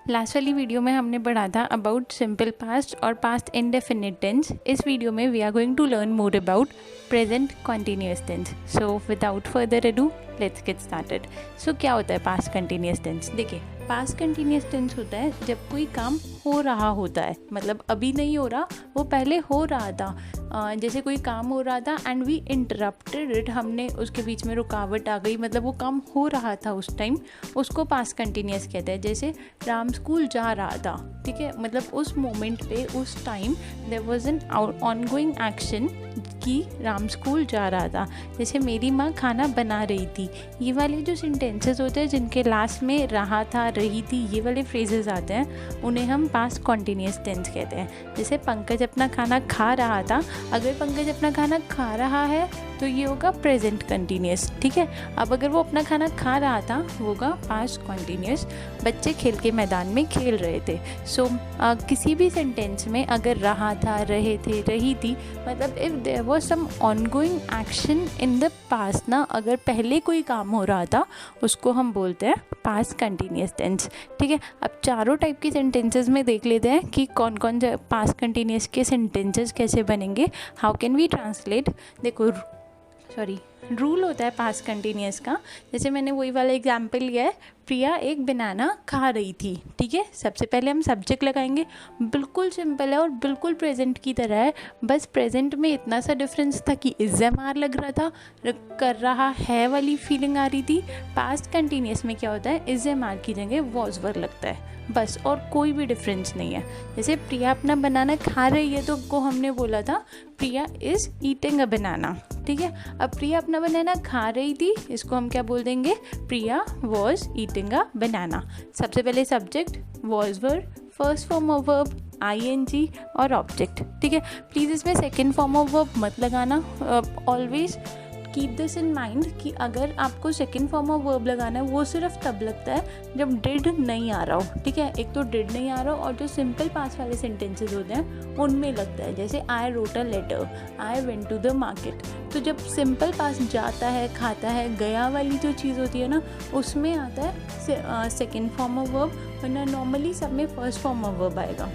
Last वाली video में हमने पढ़ा था अबाउट सिंपल पास्ट और पास्ट इंडेफिनिट टेंस। इस वीडियो में we are going to learn more about present continuous tense. So without further ado let's get started. So क्या होता है पास्ट कंटिन्यूअस टेंस? देखिए, पास्ट कंटिन्यूअस टेंस होता है जब कोई काम हो रहा होता है, मतलब अभी नहीं हो रहा, वो पहले हो रहा था। जैसे कोई काम हो रहा था एंड वी इंटरप्टेड इट, हमने उसके बीच में रुकावट आ गई, मतलब वो काम हो रहा था उस टाइम, उसको पास्ट कंटिन्यूअस कहते हैं। जैसे राम स्कूल जा रहा था, ठीक है, मतलब उस मोमेंट पे उस time there was an ongoing action कि राम स्कूल जा रहा था। जैसे मेरी माँ खाना बना रही थी, ये वाले जो सेंटेंसेस होते हैं जिनके लास्ट में रहा था, रही थी, ये वाले फ्रेजेस आते हैं, उन्हें हम पास्ट कंटिन्यूअस टेंस कहते हैं। जैसे पंकज अपना खाना खा रहा था, अगर पंकज अपना खाना खा रहा है तो ये होगा प्रेजेंट कंटिन्यूअस, ठीक है। अब अगर वो अपना खाना खा रहा था वो होगा पास्ट कंटिन्यूअस। बच्चे खेल के मैदान में खेल रहे थे। सो किसी भी सेंटेंस में अगर रहा था, रहे थे, रही थी, मतलब if there was some ongoing action in the past ना, अगर पहले कोई काम हो रहा था उसको हम बोलते हैं पास्ट कंटिन्यूअस टेंस, ठीक है। अब चारों टाइप के सेंटेंसेस में देख लेते हैं कि कौन कौन से पास्ट कंटिन्यूअस के सेंटेंसेस कैसे बनेंगे, हाउ कैन वी ट्रांसलेट। देखो, रूल होता है पास्ट कंटिन्यूअस का। जैसे मैंने वही वाला एग्जाम्पल लिया है, प्रिया एक बनाना खा रही थी, ठीक है। सबसे पहले हम सब्जेक्ट लगाएंगे, बिल्कुल सिंपल है और बिल्कुल प्रेजेंट की तरह है, बस प्रेजेंट में इतना सा डिफरेंस था कि इज़-एम-आर लग रहा था, कर रहा है वाली फीलिंग आ रही थी। पास्ट कंटिन्यूअस में क्या होता है, इज़-एम-आर की जगह वॉज वर लगता है, बस, और कोई भी डिफरेंस नहीं है। जैसे प्रिया अपना बनाना खा रही है तो को हमने बोला था प्रिया इज़ ईटिंग अ बनाना, ठीक है। अब प्रिया अपना बनाना खा रही थी, इसको हम क्या बोल देंगे, प्रिया वॉज ईटिंग अ बनाना। सबसे पहले subject was were, first form of verb ING और ऑब्जेक्ट, ठीक है। प्लीज़ इसमें सेकेंड फॉर्म ऑफ वर्ब मत लगाना। Always keep this in mind कि अगर आपको सेकेंड फॉर्म ऑफ वर्ब लगाना है वो सिर्फ तब लगता है जब डिड नहीं आ रहा हो, ठीक है। एक तो डिड नहीं आ रहा हो और जो सिंपल पास्ट वाले सेंटेंसेस होते हैं उनमें लगता है। जैसे I wrote a letter, I went to the market, तो जब सिंपल पास्ट जाता है, खाता है, गया वाली जो चीज़ होती है ना, उसमें आता है सेकेंड फॉर्म ऑफ वर्ब, वरना नॉर्मली सब में फर्स्ट फॉर्म ऑफ वर्ब आएगा।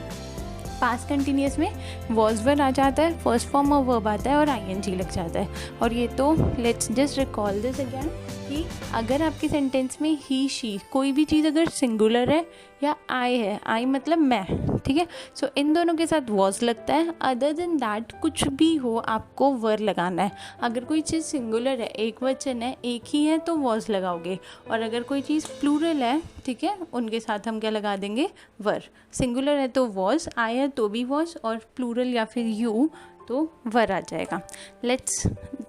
पास्ट कंटिन्यूअस में वॉज वर आ जाता है, फर्स्ट फॉर्म ऑफ वर्ब आता है और आईएनजी लग जाता है। और ये तो let's just recall this again कि अगर आपके सेंटेंस में ही, शी, कोई भी चीज़ अगर सिंगुलर है या आई है, आई मतलब मैं, ठीक है, सो इन दोनों के साथ वॉज लगता है। अदर देन दैट कुछ भी हो आपको वर लगाना है। अगर कोई चीज़ सिंगुलर है, एक वचन है, एक ही है, तो वॉज लगाओगे, और अगर कोई चीज़ प्लूरल है, ठीक है, उनके साथ हम क्या लगा देंगे, वर। सिंगुलर है तो वॉज, आई है तो भी वॉज, और प्लूरल या फिर यू तो वर आ जाएगा। Let's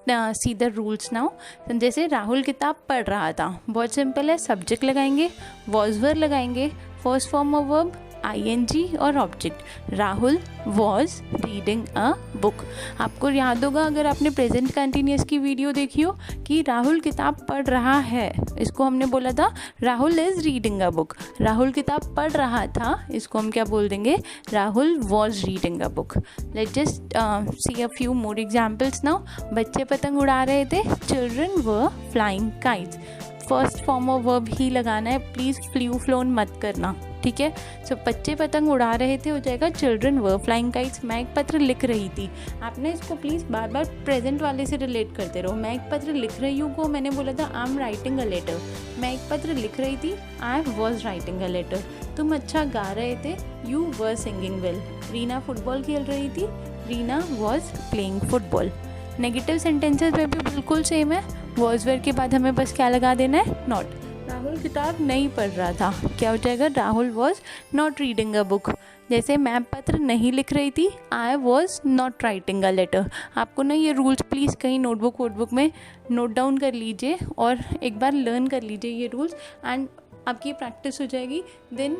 see the rules now. जैसे राहुल किताब पढ़ रहा था, बहुत सिंपल है, सब्जेक्ट लगाएंगे, वॉज वर लगाएंगे, first form of verb ING और object. Rahul was reading a book. आपको याद होगा अगर आपने प्रेजेंट कंटिन्यूअस की वीडियो देखी हो कि राहुल किताब पढ़ रहा है, इसको हमने बोला था Rahul is reading a book. Rahul किताब पढ़ रहा था, इसको हम क्या बोल देंगे, Rahul was reading a book. Let's just see a few more examples now. बच्चे पतंग उड़ा रहे थे, children were flying kites. First form of verb ही लगाना है, प्लीज़ फ्लू फ्लोन मत करना, ठीक है। सो बच्चे पतंग उड़ा रहे थे हो जाएगा चिल्ड्रन वर फ्लाइंग काइट्स। मैं एक पत्र लिख रही थी, आपने इसको प्लीज़ बार बार प्रेजेंट वाले से रिलेट करते रहो। मैं एक पत्र लिख रही हूँ को मैंने बोला था I am writing a letter. मैं एक पत्र लिख रही थी, I was writing a letter. तुम अच्छा गा रहे थे, you were singing well. Reena football खेल रही थी, Reena was playing football. Negative sentences में भी बिल्कुल सेम है, वॉज वर के बाद हमें बस क्या लगा देना है, नॉट। राहुल किताब नहीं पढ़ रहा था, क्या हो जाएगा, Rahul was not reading a book. जैसे मैं पत्र नहीं लिख रही थी, I was not writing a letter. आपको ना ये रूल्स प्लीज़ कहीं नोटबुक वोटबुक में नोट डाउन कर लीजिए और एक बार लर्न कर लीजिए ये रूल्स, एंड आपकी प्रैक्टिस हो जाएगी, then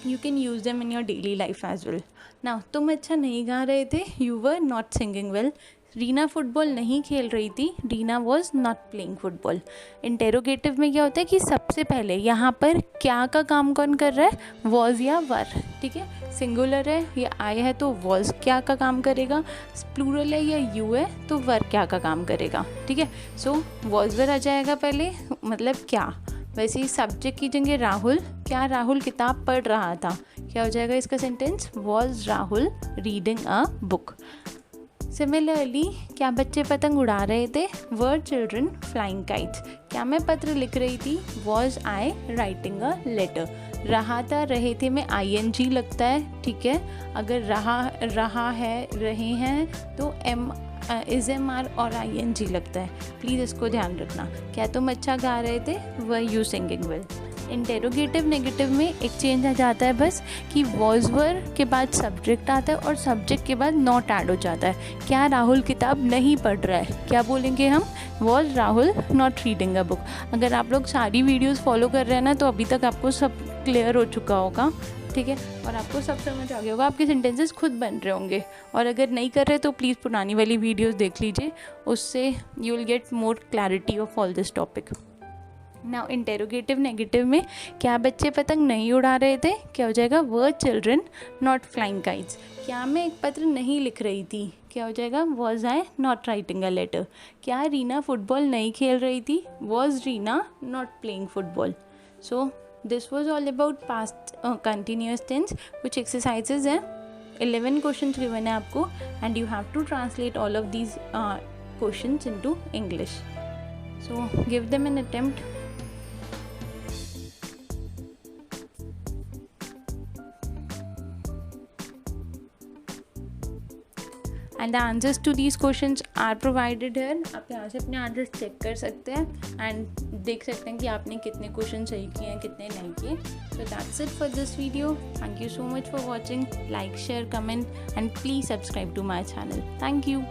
you can use them in your daily life as well. Now, तुम अच्छा नहीं गा रहे थे, you were not singing well. Reena football नहीं खेल रही थी, Reena was not playing football. Interrogative में क्या होता है कि सबसे पहले यहाँ पर क्या का काम कौन कर रहा है, वॉज या वर, ठीक है। सिंगुलर है या आई है तो वॉज क्या का काम करेगा, प्लूरल है या यू है तो वर क्या का काम करेगा, ठीक है। सो वॉज वर आ जाएगा पहले, मतलब क्या, वैसे ही सब्जेक्ट की जगह राहुल, क्या राहुल किताब पढ़ रहा था, क्या हो जाएगा इसका sentence, was Rahul reading a book. Similarly, क्या बच्चे पतंग उड़ा रहे थे, वर चिल्ड्रन फ्लाइंग काइट्स। क्या मैं पत्र लिख रही थी, was I writing a letter. रहा था, रहे थे में ING लगता है, ठीक है। अगर रहा है, रहे हैं तो MR और ING लगता है, प्लीज़ इसको ध्यान रखना। क्या तुम अच्छा गा रहे थे, were you singing well. Interrogative negative में एक चेंज आ जाता है बस कि वॉज वर के बाद सब्जेक्ट आता है और सब्जेक्ट के बाद नॉट ऐड हो जाता है। क्या राहुल किताब नहीं पढ़ रहा है, क्या बोलेंगे हम, was Rahul not reading a book. अगर आप लोग सारी वीडियोस फॉलो कर रहे हैं ना, तो अभी तक आपको सब क्लियर हो चुका होगा, ठीक है, और आपको सब समझ आ गया होगा, आपके सेंटेंसेस खुद बन रहे होंगे। और अगर नहीं कर रहे तो प्लीज़ पुरानी वाली वीडियोस देख लीजिए, उससे you will get more clarity of all this topic. Now interrogative negative में, क्या बच्चे पतंग नहीं उड़ा रहे थे, क्या हो जाएगा, were children not flying kites. क्या मैं एक पत्र नहीं लिख रही थी, क्या हो जाएगा, was I not writing a letter. क्या रीना फुटबॉल नहीं खेल रही थी, was Reena not playing football. So this was all about past continuous tense, which exercises हैं 11 questions given है आपको, and you have to translate all of these questions into English. So give them an attempt. And the answers to these questions are provided here. आप यहाँ से अपने answers check कर सकते हैं एंड देख सकते हैं कि आपने कितने क्वेश्चन सही किए हैं, कितने नहीं किए। So that's it for this video. Thank you so much for watching. Like, share, comment and please subscribe to my channel. Thank you.